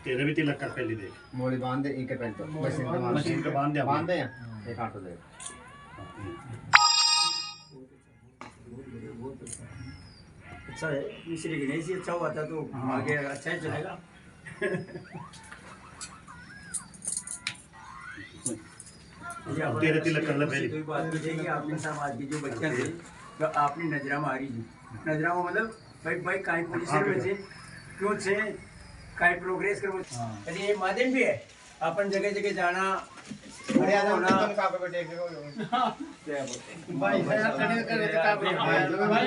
तेरे भी तिलक कर पहले दे मोड़ी बांध दे इनके पहले तो मशीन के बांध दे ये काट दे। अच्छा है मिश्री की नहीं सी अच्छा हुआ था तो आगे अच्छा ही चलेगा। तेरे तिलक कर ले पहले। कोई बात नहीं है कि आपने समाज की जो बच्चियां थे तो आपने नजरा मारी जी नजरा में मतलब भाई काई पोजीशन में थे क्यों थे काई प्रोग्रेस करो। अरे ये माध्यम भी है अपन जगह जगह जाना हरियाणा में तो का पे बैठे भाई यार खड़े कर का पे भाई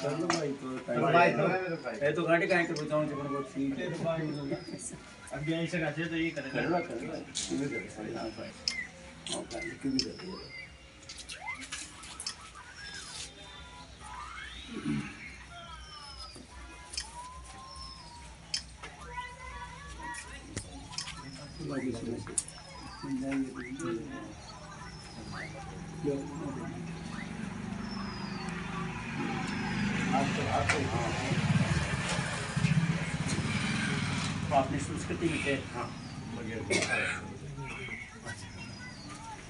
चलो भाई तो गाड़ी काहे कर बताऊं जब बहुत ठीक है अभी ऐसे का तो ये करेगा आपने संस्कृति में थे हाँ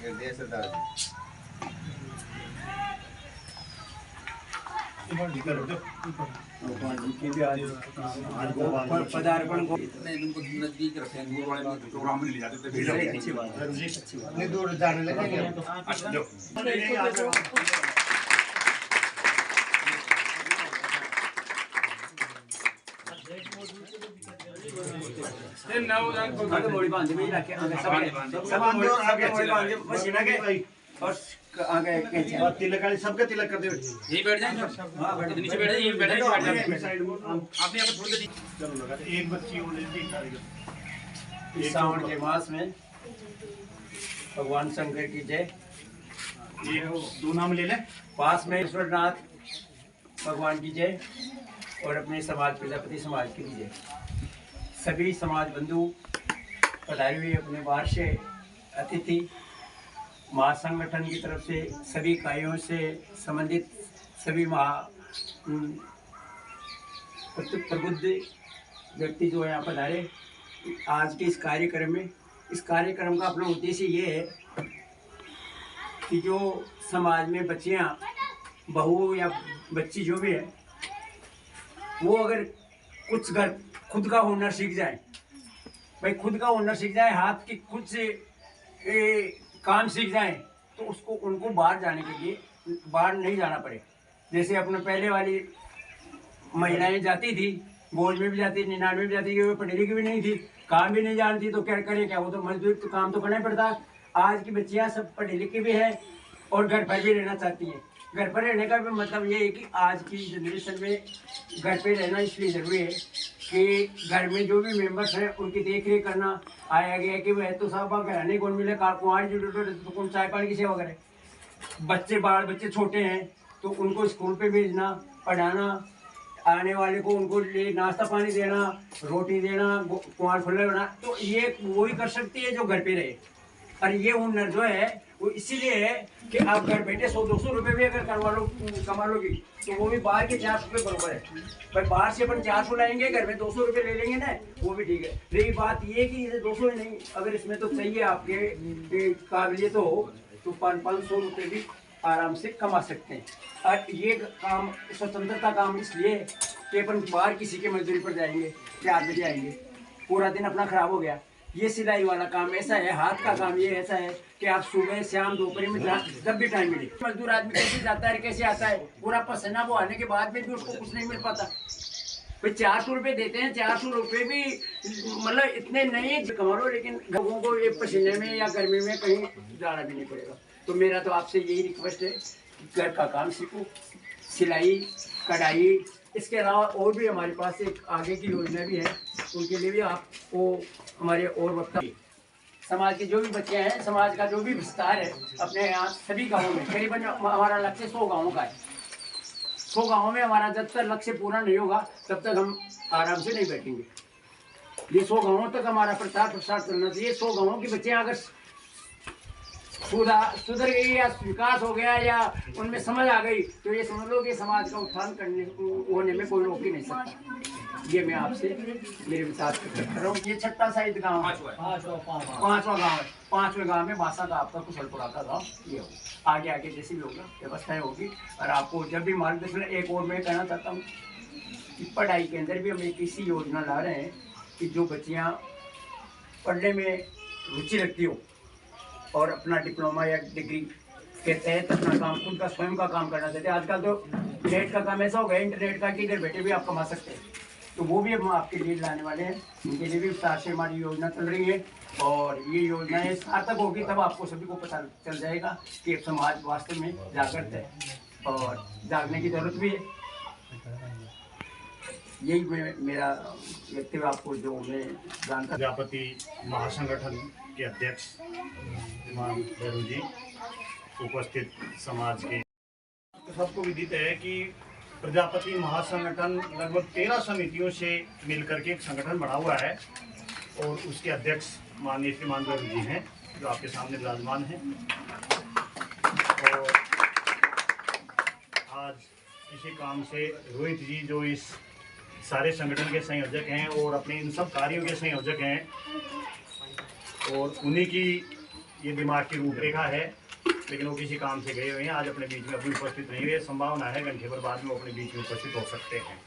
ये देश दा भगवान जी की भी आज पदार्पण को इतने इनको नजदीक रखे दूर वाले प्रोग्राम में ले जाते थे अच्छी बात है नहीं दूर जाने लगेंगे अच्छा जो आगे मोड़ी बांध में रखे आगे सब आगे मोड़ी बांध मशीना के और आगे कैसे और तिलक वाली सबके तिलक कर दे यही बैठ जाए हां बैठ नीचे बैठ जाए यही बैठ जाए साइड में आपने यहाँ पर थोड़ी देर चलो लगा एक बच्ची और एक इस सावन के मास में भगवान शंकर की जय। ये दो नाम ले ले पास में ईश्वरनाथ भगवान की जय और अपने समाज प्रजापति समाज की जय। सभी समाज बंधु पधारे हुए अपने बाहर से अतिथि महासंगठन की तरफ से सभी इकाइयों से संबंधित सभी प्रबुद्ध व्यक्ति जो है यहाँ पधारे आज के इस कार्यक्रम में। इस कार्यक्रम का अपना उद्देश्य ये है कि जो समाज में बच्चियाँ बहू या बच्ची जो भी है वो अगर कुछ घर खुद का हुनर सीख जाए भाई खुद का हुनर सीख जाए हाथ की खुद से काम सीख जाए तो उसको उनको बाहर जाने के लिए बाहर नहीं जाना पड़े। जैसे अपने पहले वाली महिलाएं जाती थी बोझ में भी जाती 99 में भी जाती थी वो पढ़ी लिखी भी नहीं थी काम भी नहीं जानती तो क्या करे क्या वो तो मजदूर तो काम तो करना ही पड़ता। आज की बच्चियां सब पढ़ी लिखी भी है और घर पर भी रहना चाहती है। घर पर रहने का भी मतलब ये है कि आज की जनरेशन में घर पे रहना इसलिए ज़रूरी है कि घर में जो भी मेंबर्स हैं उनकी देख रेख करना आया गया कि वह तो साहब घराने कौन मिले कुआर जो तो कौन चाय पानी की सेवा करे। बच्चे बाल बच्चे छोटे हैं तो उनको स्कूल पे भेजना पढ़ाना आने वाले को उनको लिए नाश्ता पानी देना रोटी देना कुआर खुले होना तो ये वही कर सकती है जो घर पे रहे। और ये हुनर जो है वो इसीलिए है कि आप घर बैठे 100-200 रुपये भी अगर कमा लोगी तो वो भी बाहर के 400 रुपये बराबर है। पर बाहर से अपन 400 लाएंगे घर में 200 रुपये ले लेंगे ना वो भी ठीक है। रही बात ये कि ये 200 ही नहीं अगर इसमें तो चाहिए आपके काबिलियत हो तो 500 रुपये भी आराम से कमा सकते हैं। और ये काम स्वतंत्रता काम इसलिए कि अपन बाहर किसी के मजदूरी पर जाएंगे 4 बजे आएंगे पूरा दिन अपना खराब हो गया। ये सिलाई वाला काम ऐसा है हाथ का काम ये ऐसा है कि आप सुबह शाम दोपहर में जब भी टाइम मिले मजदूर आदमी कैसे जाता है कैसे आता है पूरा पसीना वो आने के बाद में भी उसको कुछ नहीं मिल पाता। भाई 400 रुपये देते हैं 400 रुपये भी मतलब इतने नहीं कमा लो लेकिन लोगों को ये पसीने में या गर्मी में कहीं जाना भी नहीं पड़ेगा। तो मेरा तो आपसे यही रिक्वेस्ट है घर का काम सीखो सिलाई कढ़ाई इसके अलावा और भी हमारे पास एक आगे की योजना भी है उनके लिए भी आपको हमारे और वक्त समाज के जो भी बच्चे हैं समाज का जो भी विस्तार है अपने यहाँ सभी गाँवों में करीबन हमारा लक्ष्य 100 गाँवों का है। 100 गाँवों में हमारा जब तक लक्ष्य पूरा नहीं होगा तब तक हम आराम से नहीं बैठेंगे। ये 100 गाँवों तक हमारा प्रचार प्रसार करना चाहिए। 100 गाँवों के बच्चे अगर सुधर गई या विकास हो गया या उनमें समझ आ गई, तो ये समझ लो कि समाज का उत्थान करने होने में कोई रोक ही नहीं सकता। ये मैं आपसे मेरे विचार से कर रहा हूँ। ये छठा शायद गाँव है, पांचवा गाँव है। पांचवें गाँव में बासा का आपका कुशलपुरा का गाँव ये हो। आगे आगे जैसी भी होगा व्यवस्थाएं होगी। और आपको जब भी मार्गदर्शन, एक और मैं कहना चाहता हूँ कि पढ़ाई के अंदर भी हम एक ऐसी योजना ला रहे हैं कि जो बच्चियाँ पढ़ने में रुचि रखती हो और अपना डिप्लोमा या डिग्री के तहत अपना काम, खुद का स्वयं का काम करना चाहते हैं। आजकल तो नेट का काम ऐसा हो गया इंटरनेट का कि इधर बैठे भी आप कमा सकते हैं, तो वो भी हम आपके लिए लाने वाले हैं। उनके लिए भी विस्तार से हमारी योजना चल रही है और ये योजनाएं सार्थक होगी तब आपको सभी को पता चल जाएगा कि समाज वास्तव में जागृत है और जागने की जरूरत भी है। यही मेरा व्यक्तिगत आपको जो मैं जानकर। प्रजापति महासंगठन के अध्यक्ष श्रीमान भैरू जी, उपस्थित समाज के सबको विदित है कि प्रजापति महासंगठन लगभग 13 समितियों से मिलकर के एक संगठन बना हुआ है और उसके अध्यक्ष माननीय श्रीमान भैरू जी हैं जो आपके सामने विराजमान हैं। और आज इसी काम से रोहित जी जो इस सारे संगठन के संयोजक हैं और अपने इन सब कार्यों के संयोजक हैं और उन्हीं की ये दिमाग की रूपरेखा है, लेकिन वो किसी काम से गए हुए हैं, आज अपने बीच में अभी उपस्थित नहीं हुए। संभावना है घंटे भर बाद में वो अपने बीच में उपस्थित हो सकते हैं।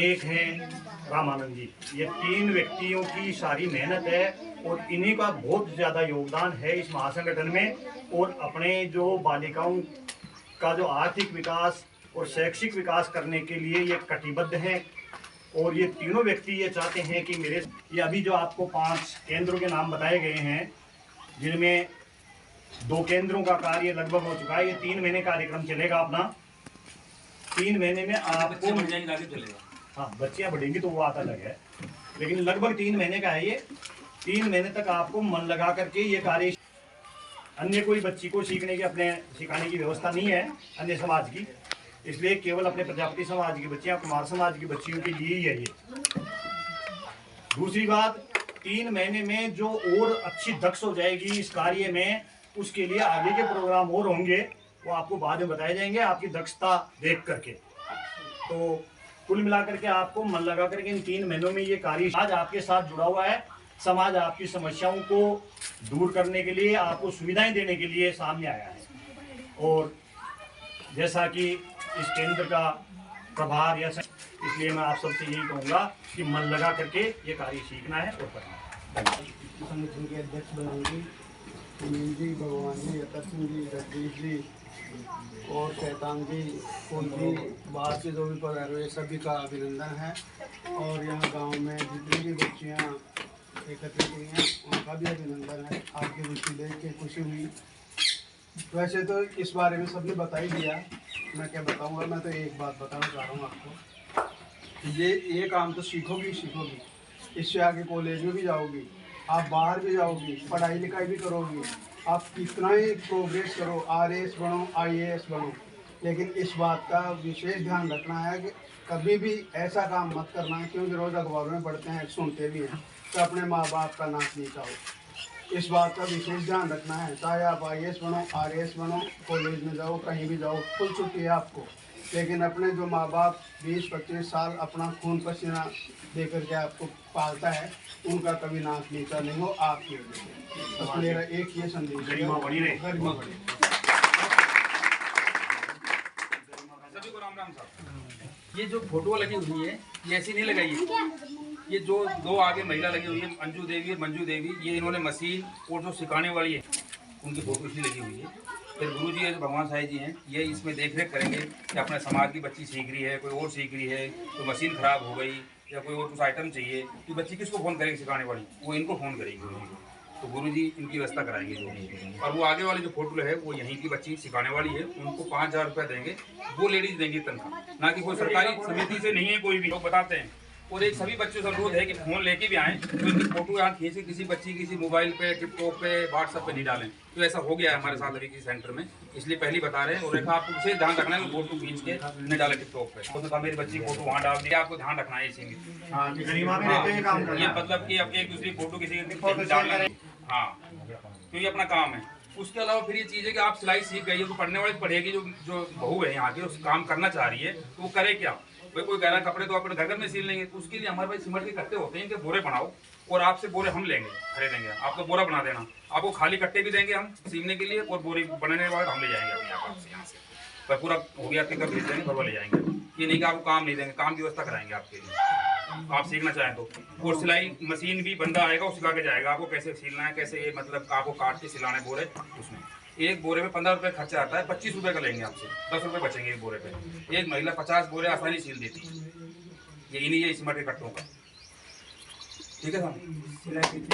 एक हैं रामानंद जी, ये 3 व्यक्तियों की सारी मेहनत है और इन्हीं का बहुत ज़्यादा योगदान है इस महासंगठन में। और अपने जो बालिकाओं का जो आर्थिक विकास और शैक्षिक विकास करने के लिए ये कटिबद्ध हैं और ये तीनों व्यक्ति ये चाहते हैं कि मेरे ये अभी जो आपको 5 केंद्रों के नाम बताए गए हैं, जिनमें 2 केंद्रों का कार्य लगभग हो चुका है। ये 3 महीने कार्यक्रम चलेगा अपना। 3 महीने में आपको हाँ बच्चियाँ बढ़ेंगी तो वो आता अलग है, लेकिन लगभग 3 महीने का है ये। 3 महीने तक आपको मन लगा करके ये कार्य, अन्य कोई बच्ची को सीखने की अपने सिखाने की व्यवस्था नहीं है अन्य समाज की, इसलिए केवल अपने प्रजापति समाज की बच्चियां, कुमार समाज की बच्चियों के लिए ही है ये। दूसरी बात, 3 महीने में जो और अच्छी दक्ष हो जाएगी इस कार्य में, उसके लिए आगे के प्रोग्राम और होंगे, वो आपको बाद में बताए जाएंगे आपकी दक्षता देख करके। तो कुल मिलाकर के आपको मन लगा करके इन 3 महीनों में ये कार्य आज आपके साथ जुड़ा हुआ है। समाज आपकी समस्याओं को दूर करने के लिए, आपको सुविधाएं देने के लिए सामने आया है। और जैसा कि इस केंद्र का प्रभार या इसलिए मैं आप सबसे यही कहूँगा कि मन लगा करके ये कार्य सीखना है और करना है। संगठन के अध्यक्ष बनेंगी सुनील जी, भगवान जी, यतन जी, जगदीश जी और शैतान जी, फूल जी, बाहर से जो भी पधारे हुए सभी का अभिनंदन है। और यहाँ गांव में जितनी भी बच्चियाँ एकत्रित हुई हैं उनका भी अभिनंदन है। आपकी रुचि देख के खुशी हुई। वैसे तो इस बारे में सबने बता ही दिया, मैं क्या बताऊंगा। मैं तो एक बात बताना चाह रहा हूँ आपको, ये काम तो सीखोगी, इससे आगे कॉलेज में भी जाओगी, आप बाहर भी जाओगी, पढ़ाई लिखाई भी करोगी, आप कितना ही प्रोग्रेस करो, RAS बनो, IAS बनो, लेकिन इस बात का विशेष ध्यान रखना है कि कभी भी ऐसा काम मत करना है, क्योंकि रोज़ अखबारों में पढ़ते हैं, सुनते भी हैं, तो अपने माँ बाप का नाक नहीं चाहो। इस बात का विशेष ध्यान रखना है। चाहे आप IAS बनो, RAS बनो, कॉलेज में जाओ, कहीं भी जाओ, फुल छुट्टी है आपको, लेकिन अपने जो माँ बाप 20-25 साल अपना खून पसीना दे करके आपको पालता है, उनका कभी नाक नीचा नहीं हो आपकी वजह से। तो मेरा एक ये संदेश है, गरिमा बढ़ी रहे। गरिमा बढ़ी। सभी को राम राम साहब। ये जो फोटो लगी हुई है ये ऐसी नहीं लगाई है, ये जो 2 आगे महिला लगी हुई है, अंजू देवी और मंजू देवी, ये इन्होंने मशीन और जो सिखाने वाली है उनकी फोटो इसलिए लगी हुई है। फिर गुरु जी है, भगवान साहिब जी हैं, ये इसमें देख रेख करेंगे कि अपने समाज की बच्ची सीख रही है, कोई और सीख रही है, तो मशीन ख़राब हो गई या कोई और कुछ आइटम चाहिए, तो बच्ची किसको फ़ोन करेगी सिखाने वाली, वो इनको फ़ोन करेगी गुरु जी को। तो गुरु जी इनकी व्यवस्था कराएंगे जो। और वो आगे वाली जो फोटो है वो यहीं की बच्ची सिखाने वाली है, उनको 5000 रुपया देंगे, वो लेडीज़ देंगी तनख्वाह, ना कि कोई सरकारी समिति से नहीं है, कोई भी लोग बताते हैं। और एक सभी बच्चों से अनुरोध है कि फ़ोन लेके भी आएँ, तो इनकी फोटो यहाँ खींच के किसी बच्ची किसी मोबाइल पे, टिकटॉक पे, व्हाट्सएप पे नहीं डालें। तो ऐसा हो गया है हमारे साथ अभी किसी सेंटर में, इसलिए पहले बता रहे हैं। और आपको विशेष ध्यान रखना है कि फोटो खींच के नहीं डालें टिकटॉक पे। तो कहा मेरी बच्ची फोटो वहाँ डाल दी, आपको ध्यान रखना है इसी में। हाँ, गरिमा में रहते हुए काम करना ये है। मतलब कि अब एक दूसरी फोटो किसी की डालना नहीं। हाँ, क्योंकि अपना काम है। उसके अलावा फिर ये चीज़ है कि आप सिलाई सीख गई है तो पढ़ने वाली पढ़ेगी, जो बहू है यहाँ की उस काम करना चाह रही है तो वो करे क्या? भाई कोई कह रहा है कपड़े तो अपने घर में सिल लेंगे, तो उसके लिए हमारे पास सीमेंट के कट्टे होते हैं, इनके बोरे बनाओ और आपसे बोरे हम लेंगे, खरीदेंगे, आपको बोरा बना देना, आपको खाली कट्टे भी देंगे हम सीमने के लिए और बोरे बनाने के बाद हम ले जाएंगे अपने यहाँ से। पर पूरा हो गया आपके कब भेज देंगे घर ले जाएंगे। ये नहीं कि आपको काम नहीं देंगे, काम की व्यवस्था कराएंगे आपके लिए, आप सीखना चाहें तो। और सिलाई मशीन भी बंदा आएगा, वो सिखा के जाएगा आपको कैसे सिलना है, कैसे मतलब आपको काट के सिलाना है बोरे। उसमें एक बोरे में 15 रुपये खर्चा आता है, 25 रुपये का लेंगे आपसे, 10 रुपये बचेंगे एक बोरे पे। एक महिला 50 बोरे आसानी सील देती है, ये इन्हीं ये सीमेंट के कट्टों का। ठीक है साहब,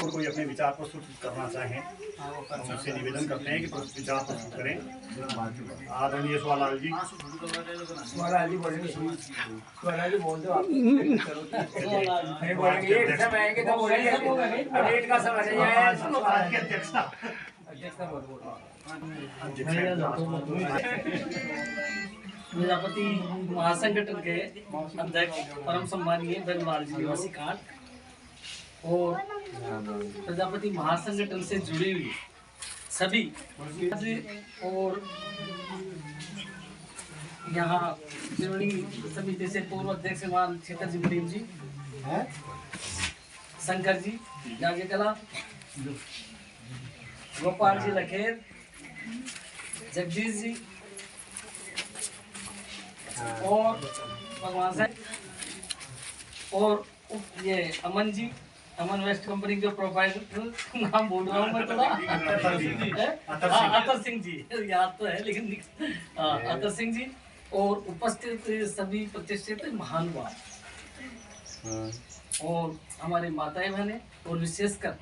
और कोई अपने विचार प्रस्तुत करना चाहें हम उससे निवेदन करते हैं कि विचार प्रस्तुत करें। आदरणीय सुवालाल जी। स्वराजी बोलेंगे, स्वराजी बोल दो आप। नहीं बोलेंगे, एक सब आएंगे तो बोलेंगे, अब एक का समझ नहीं आया। आज की अध्यक्षता अध्यक्षता बोल प्रजापति महासंगठन के अध्यक्ष परम सम्मानीय बेलवाल जी निवासी कांड और प्रजापति महासंगठन से जुड़ी हुई सभी और यहाँ त्रिवेणी समिति से पूर्व अध्यक्ष क्षेत्र जी मुनीम जी, शंकर जी जागे कला, गोपाल जी लखेर, जगदीश जी और भगवान साहब और ये अमन जी, अमन वेस्ट कंपनी के प्रोप्राइटर, नाम बोल रहा हूँ मैं थोड़ा, अतर सिंह जी, याद तो है लेकिन अतर सिंह जी और उपस्थित सभी प्रतिष्ठित महानुभाव और हमारे माताएं बहनें और विशेषकर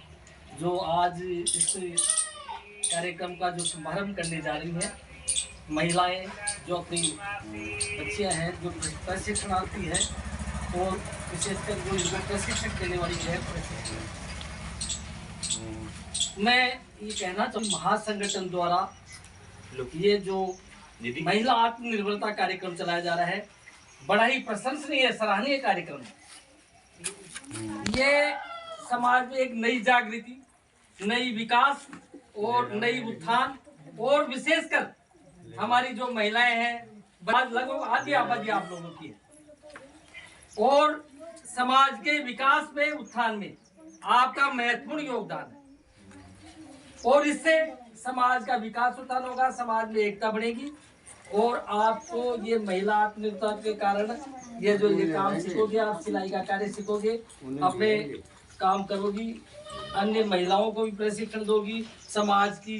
जो आज इस कार्यक्रम का जो शुभारंभ करने जा रही हैं महिलाएं, जो अपनी बच्चियां हैं, जो प्रशिक्षणार्थी हैं और विशेषकर जो इनको प्रशिक्षण देने वाली है। मैं ये कहना चाहूँ महासंगठन द्वारा ये जो महिला आत्मनिर्भरता कार्यक्रम चलाया जा रहा है बड़ा ही प्रशंसनीय सराहनीय कार्यक्रम है। ये समाज में एक नई जागृति, नई विकास और नई उत्थान और विशेषकर हमारी जो महिलाएं हैं लगभग आधी आबादी आप लोगों की है और समाज के विकास में उत्थान में आपका महत्वपूर्ण योगदान है और इससे समाज का विकास उत्थान होगा, समाज में एकता बढ़ेगी और आपको ये महिला आत्मनिर्भरता के कारण ये जो ये काम सीखोगे, आप सिलाई का कार्य सीखोगे, अपने काम करोगी, अन्य महिलाओं को भी प्रशिक्षण दोगी, समाज की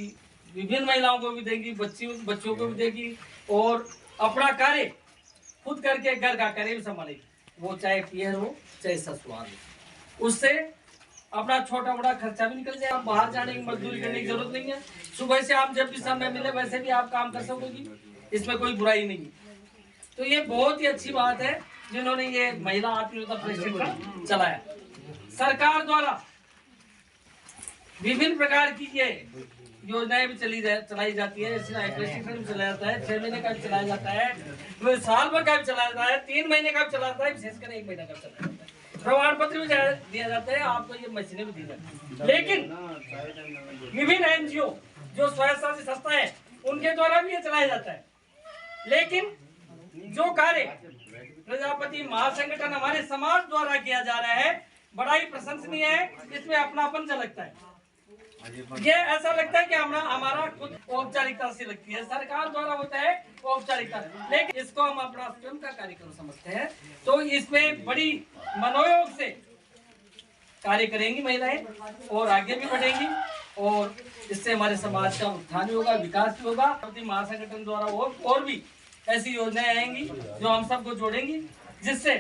विभिन्न महिलाओं को भी देगी, बच्चों को भी देगी और अपना कार्य खुद करके घर का कार्य भी संभालेगी, वो चाहे पियर हो चाहे ससुराल हो। उससे अपना छोटा मोटा खर्चा भी निकल जाए, आप बाहर जाने की मजदूरी करने की जरूरत नहीं है। सुबह से आप जब भी समय मिले वैसे भी आप काम कर सकोगी, इसमें कोई बुराई नहीं है। तो ये बहुत ही अच्छी बात है जिन्होंने ये महिला आत्मनिर्भरता प्रशिक्षण चलाया। सरकार द्वारा विभिन्न प्रकार की ये योजनाएं भी चलाई जाती है, जैसे प्रशिक्षण भी चलाया जाता है, 6 महीने का भी चलाया जाता है, साल भर का भी चलाया जाता है, 3 महीने का भी चलाया जाता है, विशेषकर 1 महीना का चलाया जाता है। प्रमाण पत्र भी दिया जाता है, आपको ये मशीनें भी दी जाती है। लेकिन विभिन्न एनजीओ जो स्वयंसेवी संस्था है उनके द्वारा भी ये चलाया जाता है। लेकिन जो कार्य प्रजापति महासंगठन हमारे समाज द्वारा किया जा रहा है बड़ा ही प्रशंसनीय है, इसमें अपनापन झलकता है। ये ऐसा लगता है कि हमारा खुद औपचारिकता से लगती है, सरकार द्वारा होता है औपचारिकता, लेकिन इसको हम अपना स्वयं का कार्यक्रम समझते हैं। तो इसमें बड़ी मनोयोग से कार्य करेंगी महिलाएं और आगे भी बढ़ेंगी और इससे हमारे समाज का उत्थान भी होगा, विकास भी होगा। महासंगठन द्वारा और भी ऐसी योजनाएं आएंगी जो हम सबको जोड़ेंगी, जिससे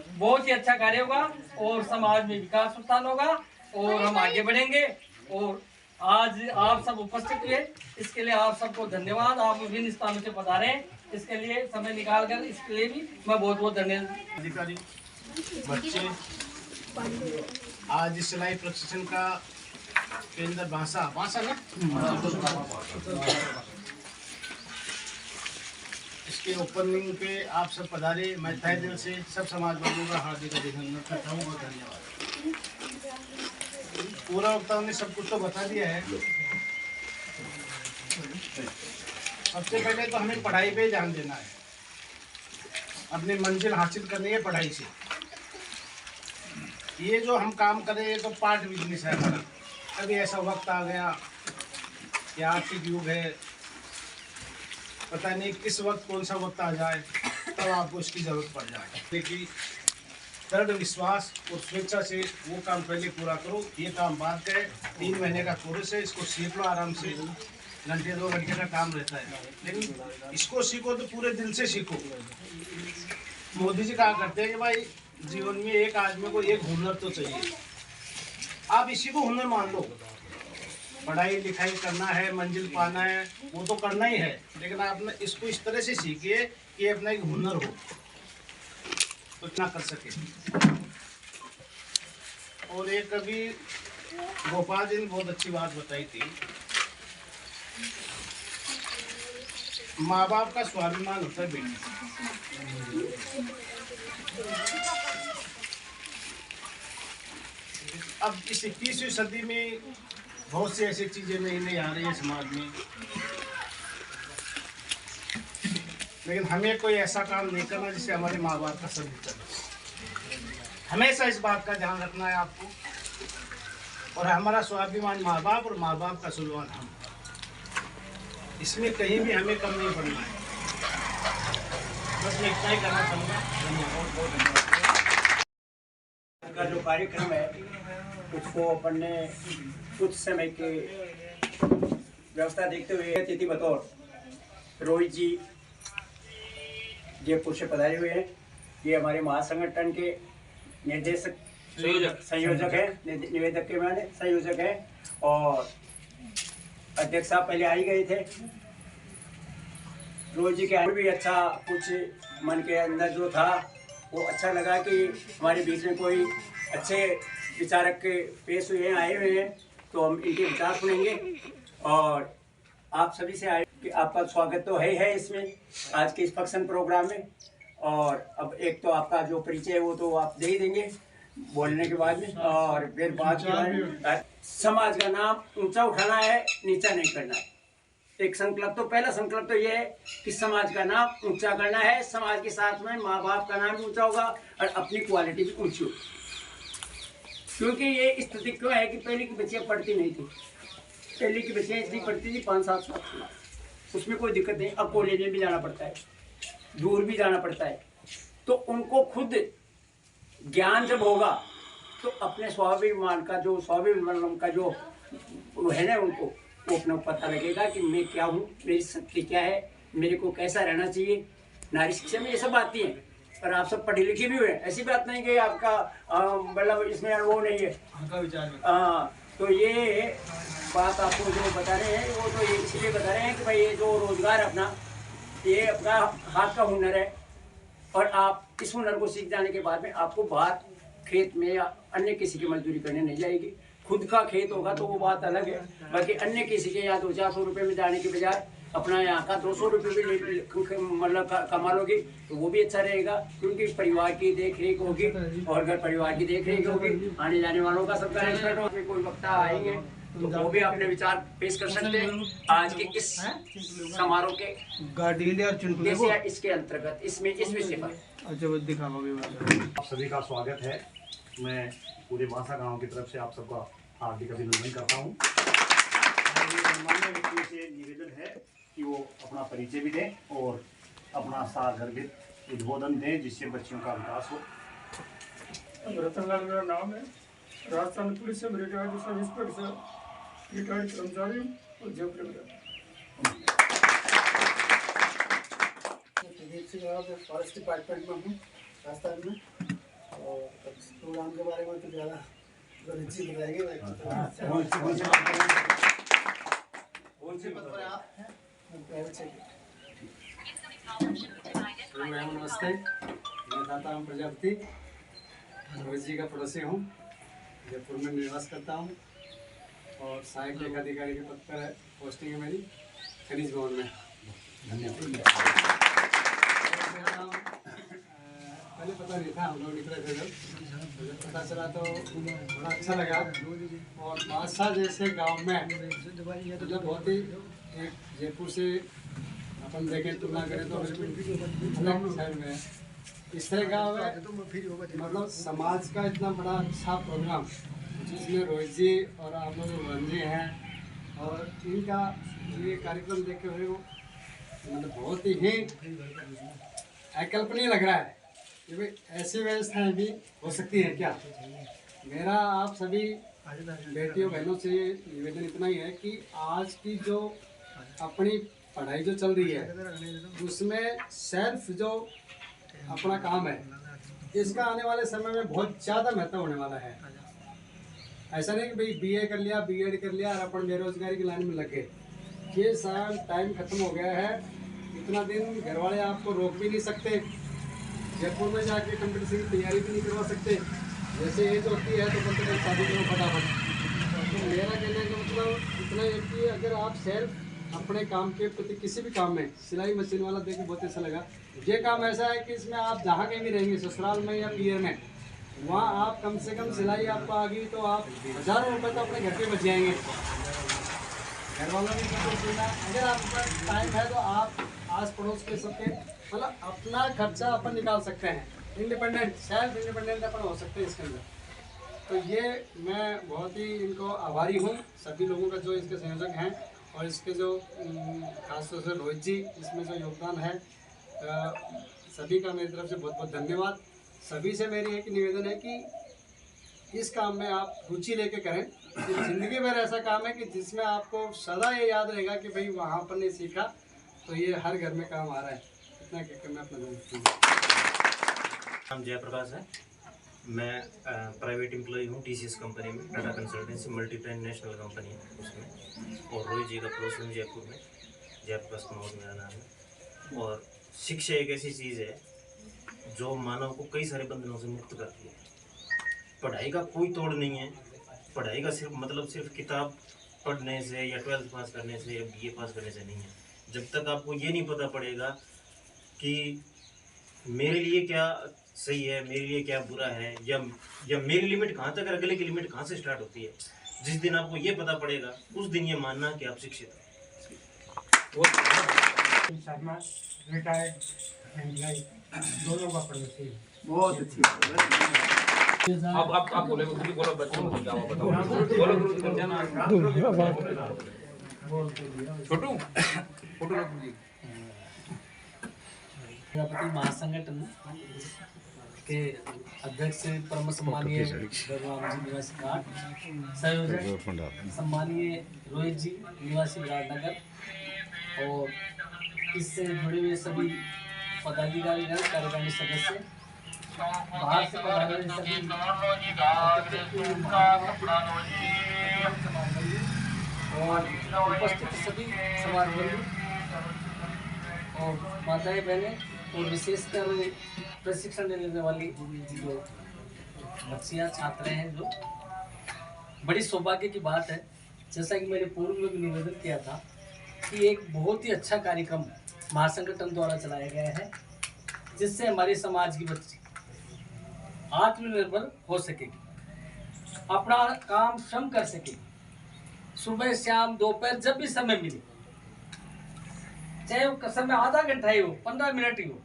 बहुत ही अच्छा कार्य होगा और समाज में विकास उत्थान होगा और हम आगे बढ़ेंगे। और आज आप सब उपस्थित हुए इसके लिए आप सबको धन्यवाद। आप विभिन्न स्थानों से पधारे हैं, इसके लिए समय निकाल कर इसके लिए भी मैं बहुत बहुत धन्यवाद। अधिकारी बच्चे आज सिलाई प्रशिक्षण का केंद्र भाषा ना इसके ओपनिंग पे आप सब पधारे। मैं तहे दिल से सब समाज वालों का हार्दिक अभिनंदन करता हूँ और धन्यवाद। पूरा वक्ताओं ने सब कुछ तो बता दिया है। सबसे पहले तो हमें पढ़ाई पे ध्यान देना है, अपनी मंजिल हासिल करनी है पढ़ाई से। ये जो हम काम कर रहे हैं तो पार्ट बिजनेस है हमारा। अभी ऐसा वक्त आ गया कि आर्थिक युग है, पता नहीं किस वक्त कौन सा वक्त आ जाए तब आपको इसकी ज़रूरत पड़ जाए। लेकिन दृढ़ विश्वास और स्वेच्छा से वो काम पहले पूरा करो। ये काम बाद का है, 3 महीने का कोर्स है, इसको सीख लो आराम से। घंटे 2 घंटे का काम रहता है, लेकिन इसको सीखो तो पूरे दिल से सीखो। मोदी जी कहा करते हैं कि भाई जीवन में एक आदमी को एक हुनर तो चाहिए। आप इसी को हुनर मान लो। पढ़ाई लिखाई करना है, मंजिल पाना है, वो तो करना ही है, लेकिन आप इसको इस तरह से सीखिए कि अपना एक हुनर हो तो इतना कर सके। और एक कभी गोपाल जी ने बहुत अच्छी बात बताई थी, माँ बाप का स्वाभिमान होता है बेटी। अब इस 21वीं सदी में बहुत सी ऐसी चीजें नई नई आ रही है समाज में, लेकिन हमें कोई ऐसा काम नहीं करना जिससे हमारे माँ बाप का सर्व चले। हमेशा इस बात का ध्यान रखना है आपको, और हमारा स्वाभिमान माँ बाप और माँ बाप का स्वाभिमान हम, इसमें कहीं भी हमें कम नहीं पड़ना है। बस मैं इतना ही करना चाहूँगा। धन्यवाद। का जो कार्यक्रम है उसको अपन ने कुछ समय के व्यवस्था देखते हुए अतिथि बतौर रोहित जी जयपुर से पधारे हुए हैं। ये हमारे महासंगठन के निर्देशक संयोजक हैं, निवेदक के माने संयोजक हैं, और अध्यक्ष साहब पहले आ ही गए थे। रोहित जी के आने भी अच्छा कुछ मन के अंदर जो था वो अच्छा लगा कि हमारे बीच में कोई अच्छे विचारक के पेश हुए हैं, आए हुए हैं, तो हम इनके विचार सुनेंगे। और आप सभी से आए कि आपका स्वागत तो है इसमें आज के इस फंक्शन प्रोग्राम में। और अब एक तो आपका जो परिचय है वो तो आप दे ही देंगे बोलने के बाद में, और फिर बात के समाज का नाम ऊंचा उठाना है, नीचा नहीं करना है। एक संकल्प तो पहला संकल्प तो ये है कि समाज का नाम ऊंचा करना है। समाज के साथ में माँ बाप का नाम भी ऊंचा होगा और अपनी क्वालिटी भी ऊंची होगी। क्योंकि ये स्थिति क्यों है कि पहले की बच्चियाँ पढ़ती नहीं थी। पहले की बच्चियाँ इसलिए पढ़ती थी 5-7 साल, उसमें कोई दिक्कत नहीं। अब कॉलेज में भी जाना पड़ता है, दूर भी जाना पड़ता है, तो उनको खुद ज्ञान जब होगा तो अपने स्वाभिमान का जो वो है ना, उनको वो अपना पता लगेगा कि मैं क्या हूँ, मेरी शक्ति क्या है, मेरे को कैसा रहना चाहिए। नारी शिक्षा में ये सब आती है, पर आप सब पढ़े लिखे भी हुए हैं, ऐसी बात नहीं कि आपका मतलब इसमें वो नहीं है। तो ये बात आपको जो बता रहे हैं वो तो ये इसलिए बता रहे हैं कि भाई ये जो रोजगार अपना ये अपना हाथ का हुनर है, और आप इस हुनर को सीख जाने के बाद में आपको बाहर खेत में या अन्य किसी की मजदूरी करने नहीं जाएगी। खुद का खेत होगा तो वो बात अलग है, बाकी अन्य किसी के यहाँ 200-400 रुपये में जाने के बजाय अपना यहाँ का 200 रुपये भी मतलब कमा लोगी तो वो भी अच्छा रहेगा, क्योंकि परिवार की देख रेख होगी, और अगर परिवार की देख रेख होगी आने जाने वालों का सबका रेस्पेक्ट होगा। कोई वक्ता आएंगे तो वो भी अपने विचार पेश कर सकते हैं आज के इस समारोह के इसके अंतर्गत इसमें इस विषय पर। आप सभी का स्वागत है। मैं पूरे मासा गांव की तरफ से आप सबका हार्दिक अभिनंदन करता हूं। व्यक्तियों से निवेदन है कि वो अपना परिचय भी दें और अपना सागर्भित उद्बोधन दें, जिससे बच्चियों का विकास हो। रतनलाल मेरा नाम है, राजस्थान पुलिस से रिटायर्ड सब इंस्पेक्टर, रिटायर्ड कर्मचारी और जयपुर में फॉरेस्ट डिपार्टमेंट में हूँ राजस्थान में। और इस प्रोग्राम के बारे में तो ज़्यादा रुचि बताएगी। नमस्ते, मैं दाता राम प्रजापति रोहित जी का पड़ोसी हूँ, जयपुर में निवास करता हूँ और सहायक लेखा अधिकारी के पद पर पोस्टिंग है मेरी खनिज भवन में। धन्यवाद। पहले पता नहीं था, हम लोग निकले थे जब पता चला तो बड़ा अच्छा लगा। और बादशाह जैसे गांव में मतलब बहुत ही एक जयपुर से अपन देखें तुलना करें तो अलग शहर में इस तरह गाँव है। मतलब समाज का इतना बड़ा अच्छा प्रोग्राम जिसमें रोहित जी और आप लोग रोहन जी हैं और इनका ये कार्यक्रम देखे हुए मतलब बहुत ही अकल्पनीय लग रहा है कि भाई ऐसी व्यवस्थाएं भी हो सकती हैं क्या। मेरा आप सभी बेटियों बहनों से निवेदन इतना ही है कि आज की जो अपनी पढ़ाई जो चल रही है उसमें सेल्फ जो अपना काम है इसका आने वाले समय में बहुत ज़्यादा महत्व होने वाला है। ऐसा नहीं कि भाई बीए कर लिया, बीएड कर लिया और अपन बेरोजगारी की लाइन में लग गए। ये सारा टाइम खत्म हो गया है। इतना दिन घर वाले आपको रोक भी नहीं सकते, जयपुर में जाके कंपटीशन की तैयारी भी नहीं करवा सकते। जैसे एज होती है तो बोलते हैं शादी करो फटाफट। तो मेरा कहने का मतलब इतना है कि अगर आप सेल्फ अपने काम के प्रति किसी भी काम में, सिलाई मशीन वाला देख के बहुत अच्छा लगा। ये काम ऐसा है कि इसमें आप जहाँ कहीं भी रहेंगे, ससुराल में या पियर में, वहाँ आप कम से कम सिलाई आपको आ गई तो आप हज़ारों रुपये तो अपने घर पे बच जाएंगे। घर वालों ने सुना, अगर आपके पास टाइम है तो आप आस पड़ोस के सबके मतलब अपना खर्चा अपन निकाल सकते हैं। इंडिपेंडेंट, सेल्फ इंडिपेंडेंट अपन हो सकते हैं इसके अंदर। तो ये मैं बहुत ही इनको आभारी हूँ सभी लोगों का जो इसके संयोजक हैं और इसके जो खासतौर से रोहित जी इसमें जो योगदान है, सभी का मेरी तरफ से बहुत बहुत धन्यवाद। सभी से मेरी एक निवेदन है कि इस काम में आप रुचि लेके करें। ज़िंदगी भर ऐसा काम है कि जिसमें आपको सदा ये याद रहेगा कि भाई वहाँ पर नहीं सीखा तो ये हर घर में काम आ रहा है। इतना कहकर मैं अपना नाम जयप्रकाश है। मैं प्राइवेट एम्प्लॉय हूँ टीसीएस कंपनी में, Tata consultancy multi-brand national company है उसमें। और रोहित जी का पड़ोस हूँ जयपुर में, जयप्रकाश कुमार मेरा नाम है। और शिक्षा एक ऐसी चीज़ है जो मानव को कई सारे बंधनों से मुक्त करती है। पढ़ाई का कोई तोड़ नहीं है। पढ़ाई का सिर्फ किताब पढ़ने से या 12th पास करने से या बीए पास करने से नहीं है। जब तक आपको ये नहीं पता पड़ेगा कि मेरे लिए क्या सही है, मेरे लिए क्या बुरा है, या मेरी लिमिट कहाँ तक है, अगले की लिमिट कहाँ से स्टार्ट होती है, जिस दिन आपको ये पता पड़ेगा उस दिन ये मानना कि आप शिक्षित हैं। शर्मा रिटायर्ड एम्प्लॉय दोनों का पड़ोसी बहुत अच्छी आप बोले बोलो बच्चों को क्या बताओ, बोलो छोटू फोटो रख दीजिए। प्रजापति महासंगठन के अध्यक्ष परम सम्मानीय बलराम जी निवासी घाट, संयोजक सम्मानीय रोहित जी निवासी विराटनगर, और इससे जुड़े हुए सभी पदाधिकारी, कार्यकारिणी सदस्य, बाहर से पधारे हुए सभी और उपस्थित सभी समाजबंधु और माताएं बहनें, और विशेषकर प्रशिक्षण लेने वाली जो बच्चियाँ छात्राएं हैं, जो बड़ी सौभाग्य की बात है। जैसा कि मैंने पूर्व में भी निवेदन किया था कि एक बहुत ही अच्छा कार्यक्रम महासंगठन द्वारा चलाया गया है, जिससे हमारे समाज की बच्ची आत्मनिर्भर हो सकेगी, अपना काम स्वयं कर सकेगी। सुबह शाम दोपहर जब भी समय मिले, चाहे वो समय आधा घंटा ही हो, 15 मिनट ही हो,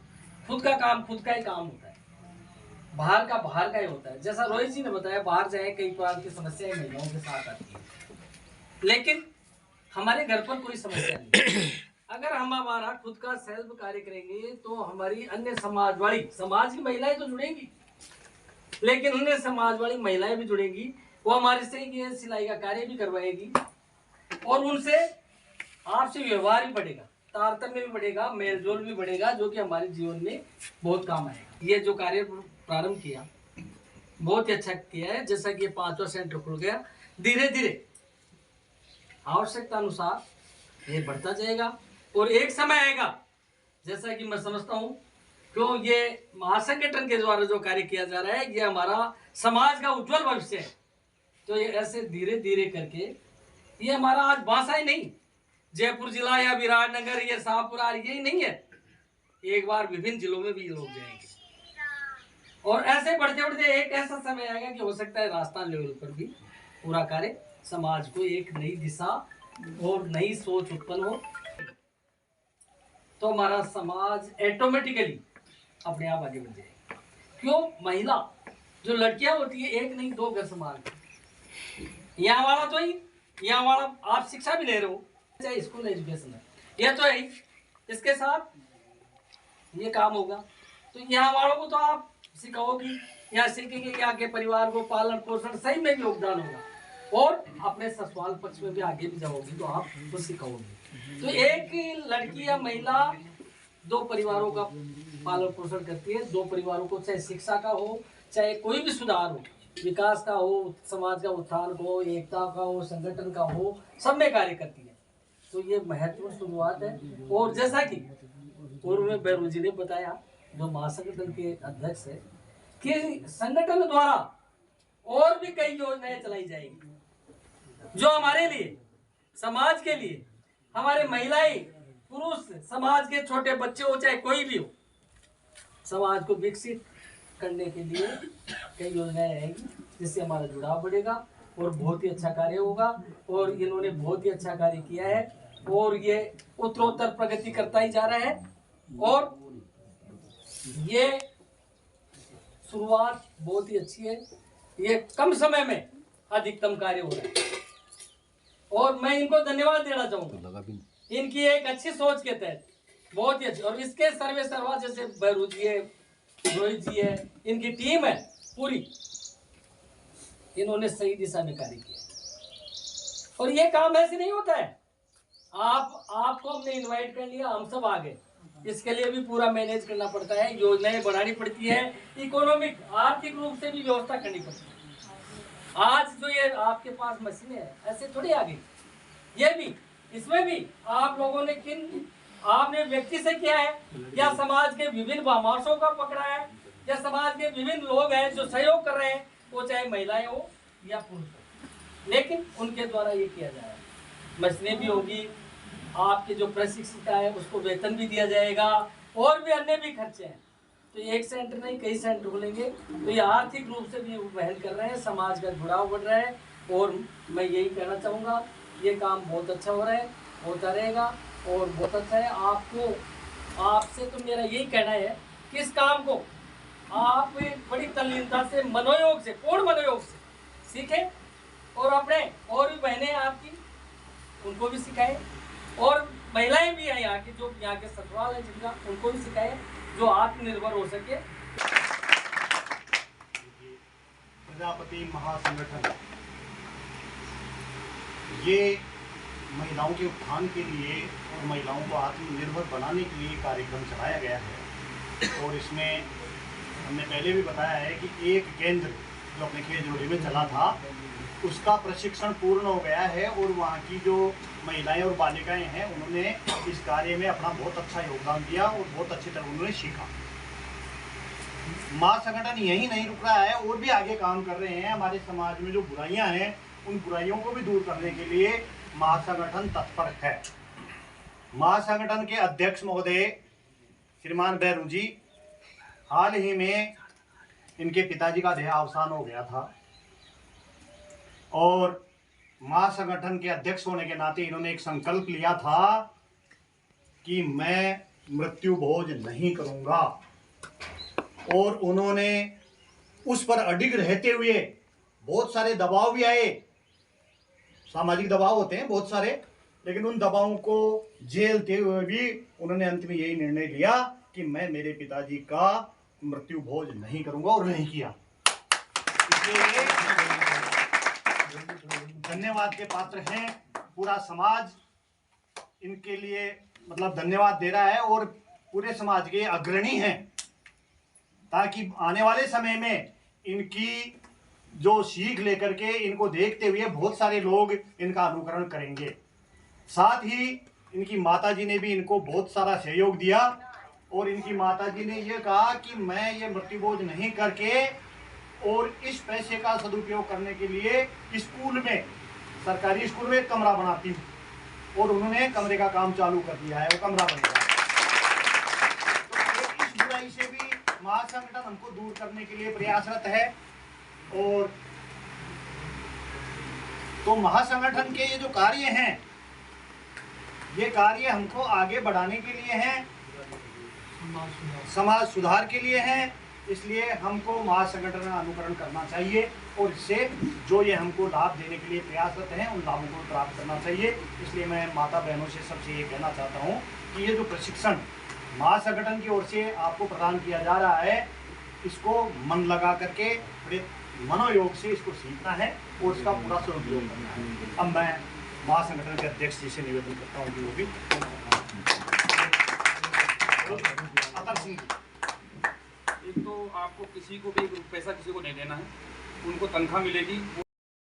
खुद का काम खुद का ही काम होता है, बाहर का ही होता है। जैसा रोहित जी ने बताया, बाहर जाए कई प्रकार की समस्याएं महिलाओं के साथ आती है, लेकिन हमारे घर पर कोई समस्या नहीं। अगर हम हमारा खुद का सेल्फ कार्य करेंगे तो हमारी अन्य समाज की महिलाएं तो जुड़ेंगी, लेकिन अन्य समाज वाली महिलाएं भी जुड़ेंगी। वो हमारे से ये सिलाई का कार्य भी करवाएगी और उनसे आपसे व्यवहार भी बढ़ेगा, तारतम्य भी बढ़ेगा, मेलजोल भी बढ़ेगा, जो कि हमारे जीवन में बहुत काम आएगा। ये जो कार्य प्रारंभ किया बहुत ही अच्छा किया है। जैसा कि 5वां सेंटर खुल गया, धीरे धीरे आवश्यकता अनुसार ये बढ़ता जाएगा और एक समय आएगा, जैसा कि मैं समझता हूँ, क्यों ये महासंगठन के द्वारा जो कार्य किया जा रहा है ये हमारा समाज का उज्जवल भविष्य है। तो ये ऐसे धीरे धीरे करके ये हमारा आज बासा ही नहीं, जयपुर जिला या विराटनगर या शाहपुरा यही नहीं है, एक बार विभिन्न जिलों में भी लोग जाएंगे। और ऐसे बढ़ते बढ़ते एक ऐसा समय आएगा कि हो सकता है राजस्थान लेवल पर भी पूरा कार्य समाज को एक नई दिशा और नई सोच उत्पन्न हो, तो हमारा समाज ऑटोमेटिकली अपने आप आगे बढ़ जाएगा। क्यों? महिला जो लड़कियां होती है, एक नहीं दो घर संभाल, यहाँ वाला तो ही, यहाँ वाला आप शिक्षा भी ले रहे हो, चाहे स्कूल एजुकेशन है, यह तो है ही, इसके साथ ये काम होगा। तो यहाँ वालों को तो आप सिखाओगी, यहाँ सीखेंगे कि आगे परिवार को पालन पोषण सही में भी योगदान होगा, और अपने ससुराल पक्ष में भी आगे भी जाओगी तो आप तो सिखाओगे। तो एक लड़की या महिला दो परिवारों का पालन पोषण करती है, दो परिवारों को, चाहे शिक्षा का हो, चाहे कोई भी सुधार हो, विकास का हो, समाज का उत्थान हो, एकता का हो, संगठन का हो, सब में कार्य करती है। तो ये महत्वपूर्ण शुरुआत है। और जैसा कि पूर्व में बैरू जी ने बताया, जो महासंगठन के अध्यक्ष है, कि संगठन द्वारा और भी कई योजनाएं चलाई जाएगी जो हमारे लिए, समाज के लिए, हमारे महिलाएं, पुरुष, समाज के छोटे बच्चे हो, चाहे कोई भी हो, समाज को विकसित करने के लिए कई योजनाएं आएंगी, जिससे हमारा जुड़ाव बढ़ेगा और बहुत ही अच्छा कार्य होगा। और इन्होंने बहुत ही अच्छा कार्य किया है और ये उत्तरोत्तर प्रगति करता ही जा रहा है। और ये शुरुआत बहुत ही अच्छी है, ये कम समय में अधिकतम कार्य हो रहा है और मैं इनको धन्यवाद देना चाहूँगा इनकी एक अच्छी सोच के तहत, बहुत ही अच्छी। और इसके सर्वे सर्वा जैसे बैरू जी है, रोहित जी है, इनकी टीम है पूरी, इन्होंने सही दिशा में कार्य किया। और ये काम ऐसे नहीं होता है, आपको हमने इनवाइट कर लिया, हम सब आ गए, इसके लिए भी पूरा मैनेज करना पड़ता है, योजनाएं बनानी पड़ती है, इकोनॉमिक आर्थिक रूप से भी व्यवस्था करनी पड़ती है। आज जो ये आपके पास मशीनें है, ऐसे थोड़ी आ गई, ये भी, इसमें भी आप लोगों ने आपने व्यक्ति से किया है या समाज के विभिन्न भामाशों का पकड़ा है या समाज के विभिन्न लोग हैं जो सहयोग कर रहे हैं, वो चाहे महिलाएं हो या पुरुष हो, लेकिन उनके द्वारा ये किया जा रहा है। मशीनें भी होगी, आपके जो प्रशिक्षिका है उसको वेतन भी दिया जाएगा और भी अन्य भी खर्चे हैं। तो एक सेंटर नहीं, कई सेंटर खुलेंगे, तो ये आर्थिक रूप से भी पहल कर रहे हैं, समाज का जुड़ाव बढ़ रहा है। और मैं यही कहना चाहूँगा, ये काम बहुत अच्छा हो रहा है, होता रहेगा और बहुत अच्छा है। आपसे तो मेरा यही कहना है कि इस काम को आप बड़ी तल्लीनता से, मनोयोग से, पूर्ण मनोयोग से सीखें और अपने और भी बहनें आपकी, उनको भी सिखाएं, और महिलाएं भी हैं यहाँ की, जो यहाँ के ससुराल हैं जिनका, उनको भी सिखाएं, जो आत्मनिर्भर हो सके। प्रजापति महासंगठन ये महिलाओं के उत्थान के लिए और महिलाओं को आत्मनिर्भर बनाने के लिए कार्यक्रम चलाया गया है। और इसमें हमने पहले भी बताया है कि एक केंद्र जो अपने खेजड़ोली में चला था, उसका प्रशिक्षण पूर्ण हो गया है और वहाँ की जो महिलाएं और बालिकाएं हैं, उन्होंने इस कार्य में अपना बहुत अच्छा योगदान दिया और बहुत अच्छी तरह उन्होंने सीखा। महासंगठन यही नहीं रुक रहा है, और भी आगे काम कर रहे हैं। हमारे समाज में जो बुराइयां हैं, उन बुराइयों को भी दूर करने के लिए महासंगठन तत्पर है। महासंगठन के अध्यक्ष महोदय श्रीमान बैरू जी, हाल ही में इनके पिताजी का देहावसान हो गया था और महासंगठन के अध्यक्ष होने के नाते इन्होंने एक संकल्प लिया था कि मैं मृत्यु भोज नहीं करूंगा। और उन्होंने उस पर अडिग रहते हुए, बहुत सारे दबाव भी आए, सामाजिक दबाव होते हैं बहुत सारे, लेकिन उन दबावों को झेलते हुए भी उन्होंने अंत में यही निर्णय लिया कि मैं मेरे पिताजी का मृत्यु भोज नहीं करूंगा, और नहीं किया। इसलिए धन्यवाद के पात्र हैं, पूरा समाज इनके लिए मतलब धन्यवाद दे रहा है और पूरे समाज के अग्रणी हैं, ताकि आने वाले समय में इनकी जो सीख लेकर के, इनको देखते हुए बहुत सारे लोग इनका अनुकरण करेंगे। साथ ही इनकी माताजी ने भी इनको बहुत सारा सहयोग दिया और इनकी माताजी ने ये कहा कि मैं ये मृत्युभोज नहीं करके और इस पैसे का सदुपयोग करने के लिए स्कूल में, सरकारी स्कूल में एक कमरा बनाती हूँ, और उन्होंने कमरे का काम चालू कर दिया है, वो कमरा बन गया है। तो इस बुराई से भी महासंगठन हमको दूर करने के लिए प्रयासरत है। और तो महासंगठन के ये जो कार्य हैं, ये कार्य हमको आगे बढ़ाने के लिए हैं, समाज सुधार के लिए हैं। इसलिए हमको महासंगठन का अनुकरण करना चाहिए और इससे जो ये हमको लाभ देने के लिए प्रयासरत हैं उन लाभों को प्राप्त करना चाहिए। इसलिए मैं माता बहनों से सबसे ये कहना चाहता हूँ कि ये जो प्रशिक्षण महासंगठन की ओर से आपको प्रदान किया जा रहा है, इसको मन लगा करके बड़े मनोयोग से इसको सीखना है और इसका पूरा सदुपयोग करना है। अब मैं महासंगठन के अध्यक्ष जी से निवेदन करता हूँ कि वो भी अतर सिंह जी। एक तो आपको किसी को भी पैसा किसी को नहीं देना है, उनको तनख्वाह मिलेगी।